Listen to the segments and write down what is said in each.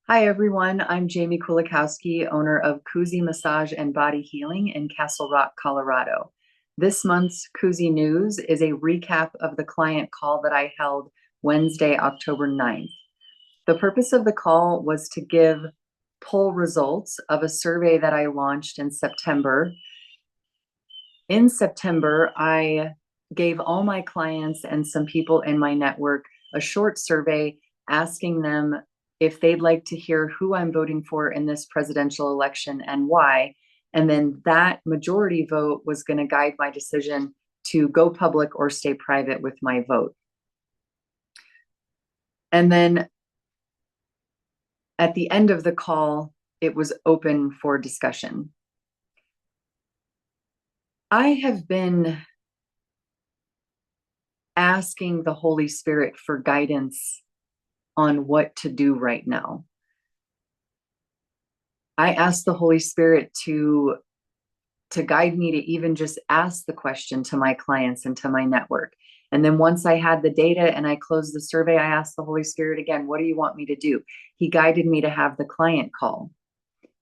Hi, everyone. I'm Jaimie Kulikowski, owner of KUZI Massage and Body Healing in Castle Rock, Colorado. This month's KUZI News is a recap of the client call that I held Wednesday, October 9th. The purpose of the call was to give poll results of a survey that I launched in September. In September, I gave all my clients and some people in my network a short survey asking them if they'd like to hear who I'm voting for in this presidential election and why. And then that majority vote was going to guide my decision to go public or stay private with my vote. And then at the end of the call, it was open for discussion. I have been asking the Holy Spirit for guidance on what to do right now. I asked the Holy Spirit to guide me to even just ask the question to my clients and to my network. And then once I had the data and I closed the survey, I asked the Holy Spirit again, what do you want me to do? He guided me to have the client call.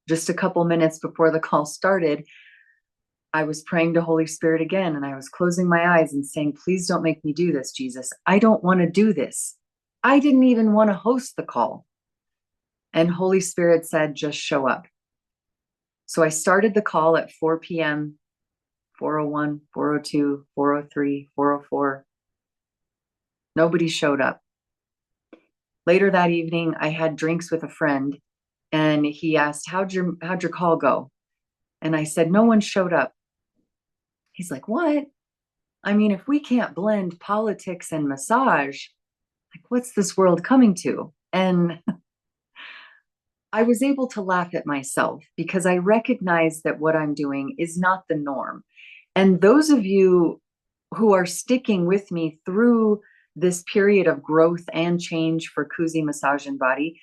Just a couple minutes before the call started, I was praying to Holy Spirit again, and I was closing my eyes and saying, please don't make me do this, Jesus. I don't want to do this. I didn't even want to host the call. And Holy Spirit said, just show up. So I started the call at 4 p.m., 4:01, 4:02, 4:03, 4:04. Nobody showed up. Later that evening, I had drinks with a friend, and he asked, how'd your call go? And I said, no one showed up. He's like, what? I mean, if we can't blend politics and massage, like, what's this world coming to? And I was able to laugh at myself because I recognize that what I'm doing is not the norm. And those of you who are sticking with me through this period of growth and change for KUZI Massage and Body,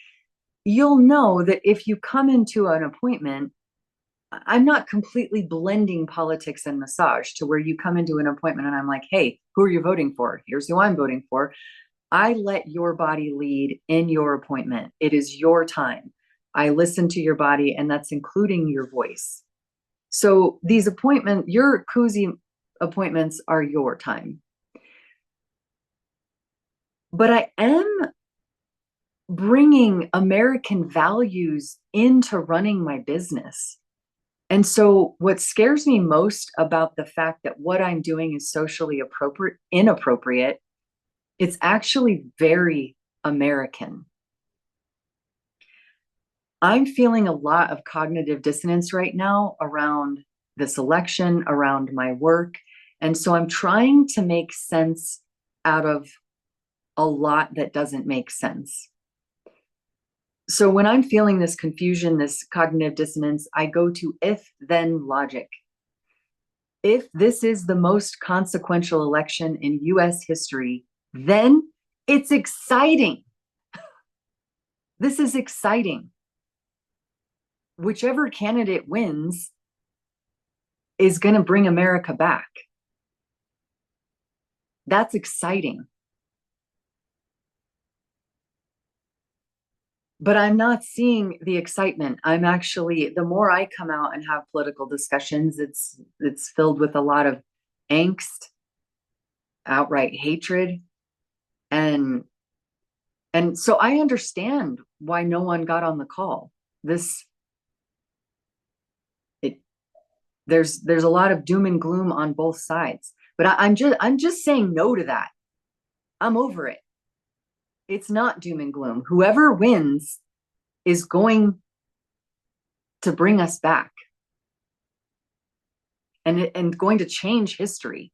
you'll know that if you come into an appointment, I'm not completely blending politics and massage to where you come into an appointment and I'm like, hey, who are you voting for? Here's who I'm voting for. I let your body lead in your appointment. It is your time. I listen to your body, and that's including your voice. So these your KUZI appointments are your time. But I am bringing American values into running my business. And so what scares me most about the fact that what I'm doing is socially inappropriate, it's actually very American. I'm feeling a lot of cognitive dissonance right now around this election, around my work. And so I'm trying to make sense out of a lot that doesn't make sense. So when I'm feeling this confusion, this cognitive dissonance, I go to if-then logic. If this is the most consequential election in US history, then it's exciting. This is exciting. Whichever candidate wins is going to bring America back. That's exciting. But I'm not seeing the excitement. I'm actually, the more I come out and have political discussions, it's filled with a lot of angst, outright hatred. And so I understand why no one got on the call. There's a lot of doom and gloom on both sides. But I'm just saying no to that. I'm over it. It's not doom and gloom. Whoever wins is going to bring us back and going to change history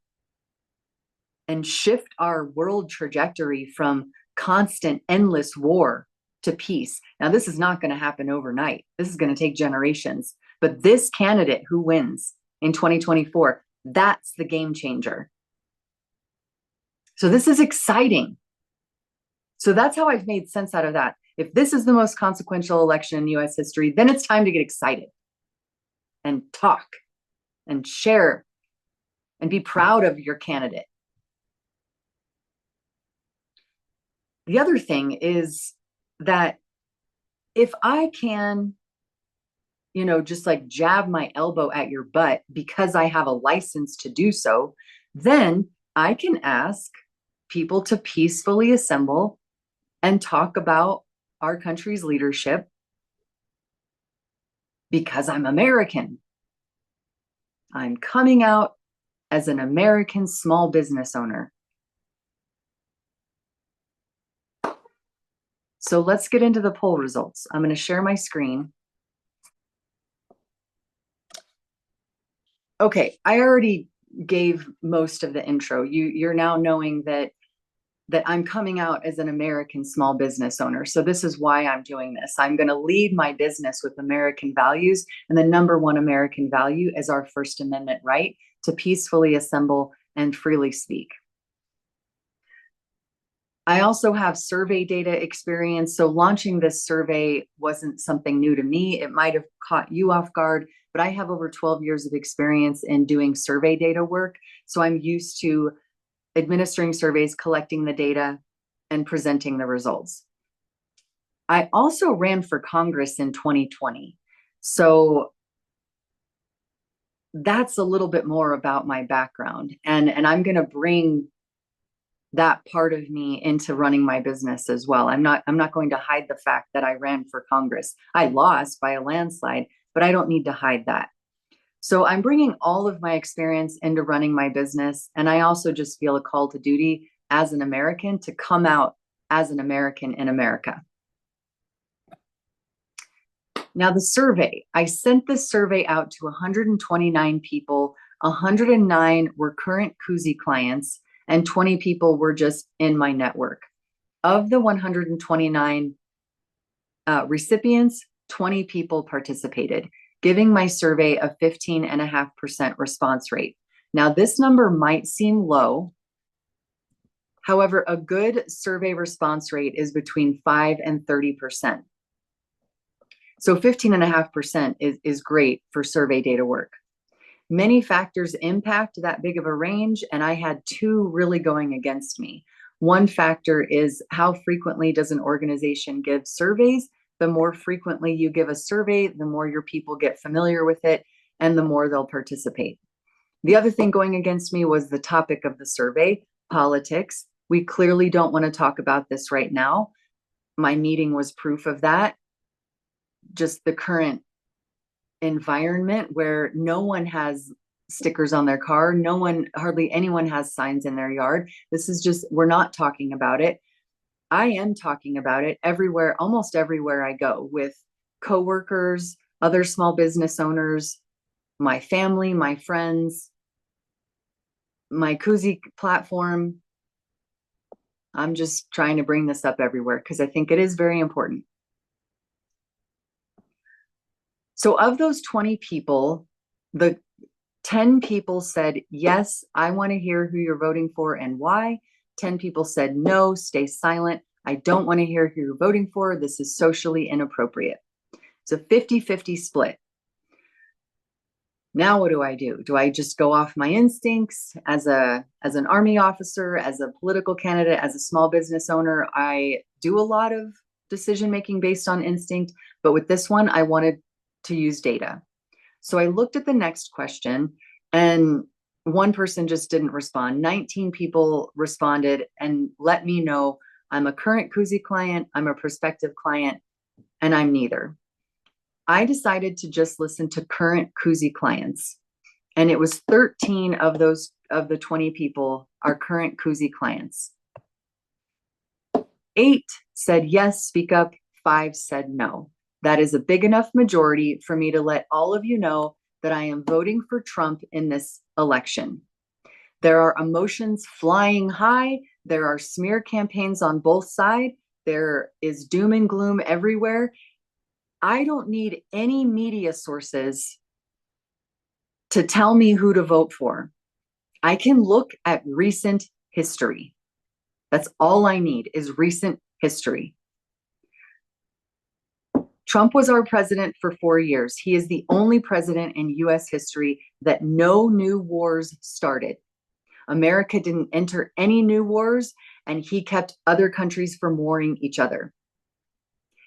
and shift our world trajectory from constant, endless war to peace. Now, this is not going to happen overnight. This is going to take generations. But this candidate who wins in 2024, that's the game changer. So this is exciting. So that's how I've made sense out of that. If this is the most consequential election in US history, then it's time to get excited and talk and share and be proud of your candidate. The other thing is that if I can, just like jab my elbow at your butt because I have a license to do so, then I can ask people to peacefully assemble and talk about our country's leadership because I'm American. I'm coming out as an American small business owner. So let's get into the poll results. I'm going to share my screen. Okay, I already gave most of the intro. You're now knowing that I'm coming out as an American small business owner. So this is why I'm doing this. I'm going to lead my business with American values. And the number one American value is our First Amendment right to peacefully assemble and freely speak. I also have survey data experience. So launching this survey wasn't something new to me. It might have caught you off guard, but I have over 12 years of experience in doing survey data work. So I'm used to administering surveys, collecting the data, and presenting the results. I also ran for Congress in 2020. So that's a little bit more about my background. And I'm going to bring that part of me into running my business as well. I'm not going to hide the fact that I ran for Congress. I lost by a landslide, but I don't need to hide that. So I'm bringing all of my experience into running my business. And I also just feel a call to duty as an American to come out as an American in America. Now the survey, I sent this survey out to 129 people. 109 were current KUZI clients and 20 people were just in my network. Of the 129 recipients, 20 people participated, giving my survey a 15.5% response rate. Now, this number might seem low. However, a good survey response rate is between 5 and 30%. So 15.5% is great for survey data work. Many factors impact that big of a range, and I had two really going against me. One factor is how frequently does an organization give surveys? The more frequently you give a survey, the more your people get familiar with it and the more they'll participate. The other thing going against me was the topic of the survey, politics. We clearly don't want to talk about this right now. My meeting was proof of that. Just the current environment where no one has stickers on their car, hardly anyone has signs in their yard. This is just, we're not talking about it. I am talking about it everywhere, almost everywhere I go, with coworkers, other small business owners, my family, my friends, my KUZI platform. I'm just trying to bring this up everywhere because I think it is very important. So of those 20 people, the 10 people said, yes, I want to hear who you're voting for and why. 10 people said, no, stay silent. I don't want to hear who you're voting for. This is socially inappropriate. It's a 50-50 split. Now what do? Do I just go off my instincts as an Army officer, as a political candidate, as a small business owner? I do a lot of decision-making based on instinct, but with this one, I wanted to use data. So I looked at the next question and one person just didn't respond. 19 people responded and let me know I'm a current KUZI client, I'm a prospective client, and I'm neither. I decided to just listen to current KUZI clients. And it was 13 of the 20 people are current KUZI clients. 8 said yes, speak up. 5 said no. That is a big enough majority for me to let all of you know that I am voting for Trump in this election. There are emotions flying high. There are smear campaigns on both sides. There is doom and gloom everywhere. I don't need any media sources to tell me who to vote for. I can look at recent history. That's all I need is recent history. Trump was our president for 4 years. He is the only president in US history that no new wars started. America didn't enter any new wars, and he kept other countries from warring each other.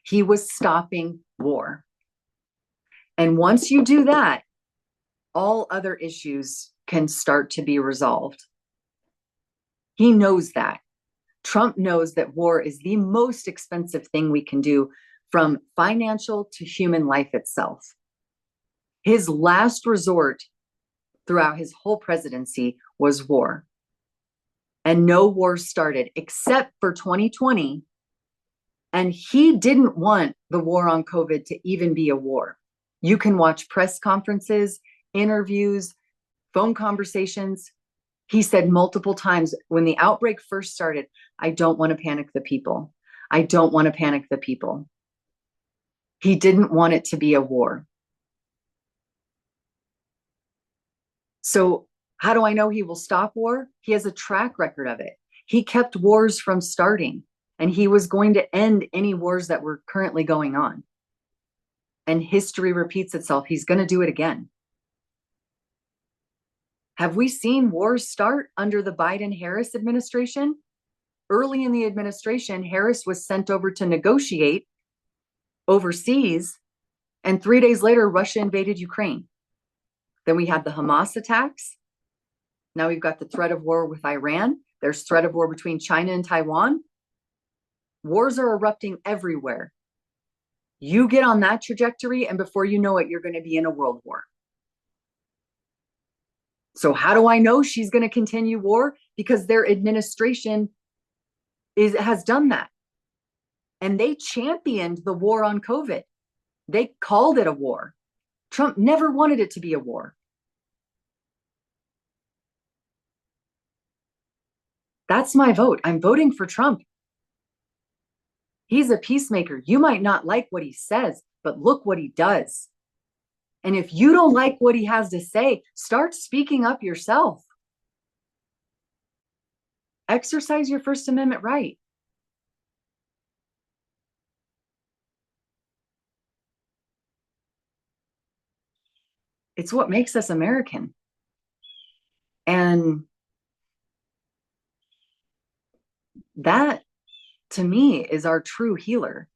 He was stopping war. And once you do that, all other issues can start to be resolved. He knows that. Trump knows that war is the most expensive thing we can do, from financial to human life itself. His last resort throughout his whole presidency was war. And no war started except for 2020. And he didn't want the war on COVID to even be a war. You can watch press conferences, interviews, phone conversations. He said multiple times when the outbreak first started, I don't want to panic the people. I don't want to panic the people. He didn't want it to be a war. So how do I know he will stop war? He has a track record of it. He kept wars from starting, and he was going to end any wars that were currently going on. And history repeats itself. He's going to do it again. Have we seen wars start under the Biden-Harris administration? Early in the administration, Harris was sent over to negotiate overseas, and 3 days later, Russia invaded Ukraine. Then we had the Hamas attacks. Now we've got the threat of war with Iran. There's threat of war between China and Taiwan. Wars are erupting everywhere. You get on that trajectory, and before you know it, you're going to be in a world war. So how do I know she's going to continue war? Because their administration has done that. And they championed the war on COVID. They called it a war. Trump never wanted it to be a war. That's my vote. I'm voting for Trump. He's a peacemaker. You might not like what he says, but look what he does. And if you don't like what he has to say, start speaking up yourself. Exercise your First Amendment right. It's what makes us American. And that, to me, is our true healer.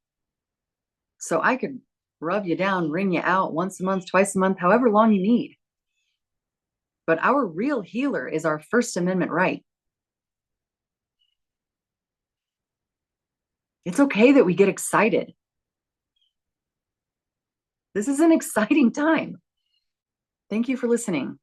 So I could rub you down, wring you out once a month, twice a month, however long you need. But our real healer is our First Amendment right. It's okay that we get excited. This is an exciting time. Thank you for listening.